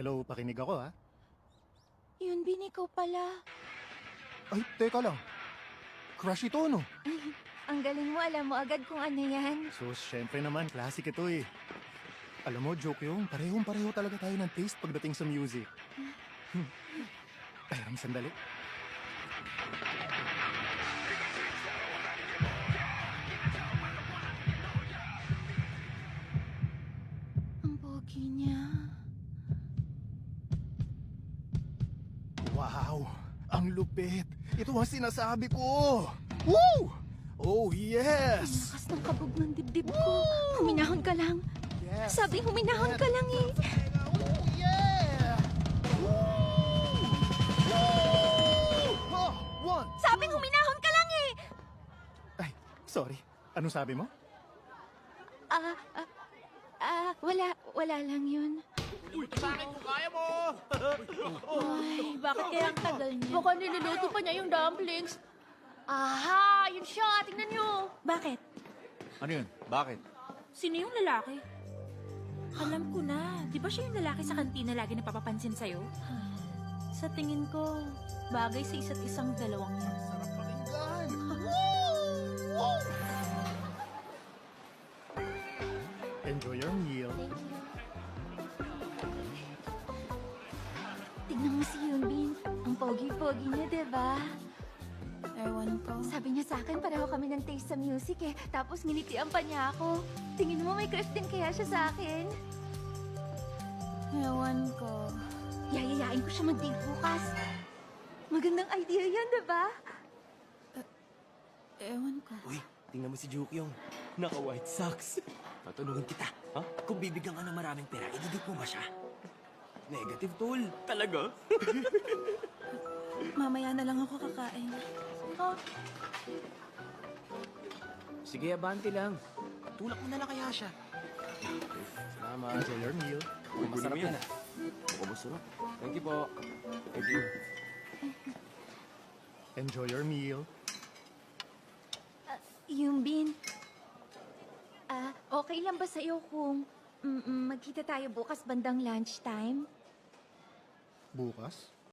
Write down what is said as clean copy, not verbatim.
Hello, pakinig ako ha. Yun, Bin, ikaw pala. Ay, teka lang. Crush ito, no? Ang galing mo, alam mo agad kung ano yan. So, syempre naman, classic ito eh. Alam mo, joke yung, parehong-pareho talaga tayo ng taste pagdating sa music. Ay, sandali. Ang pogi niya. Wow! Ang lupit! Ito ang sinasabi ko! Woo! Oh, yes! Lakas ng kabog ng dibdib ko. Huminahon ka lang. Yes! Sabing huminahon ka lang eh. Oh, yeah! Woo! Woo! Oh, one! Sabing huminahon ka lang eh. Ay, sorry. Anong sabi mo? Wala lang yun. Bakit ko kaya mo? Ay, bakit kaya ang tagal niya? Baka niluluto pa niya yung dumplings. Aha! Yun siya! Tingnan niyo! Bakit? Ano yun? Bakit? Sino yung lalaki? Alam ko na. Di ba siya yung lalaki sa kantina lagi napapapansin sa'yo? Sa tingin ko, bagay sa isa't isang dalawang yan. Sarap pakinggan! Woo! Enjoy your meal. Tignan mo si Yunbin. Ang pogi-pogi niya, diba? Ewan ko. Sabi niya sa akin, pareho kami ng taste sa music eh. Tapos nilitian pa niya ako. Tingin mo may crush din kaya siya sa akin? Ewan ko. Yayayain ko siya mag-date bukas. Magandang idea yan, diba? Ewan ko. Uy, tingnan mo si Jukyong. Naka-white socks. Tatanungin kita, ha? Kung bibigyan ka ng maraming pera, ididip mo ba siya? Negative, tol. Talaga? Mamaya na lang ako kakain. Oh, Sige, abante lang. Tulak mo na lang kaya siya. Salamat. Enjoy your meal. Masarap yan, ah. Mukhang masarap. Thank you po. Thank you. Enjoy your meal. Yunbin, okay lang ba sa'yo kung magkita tayo bukas bandang lunchtime? Bukas?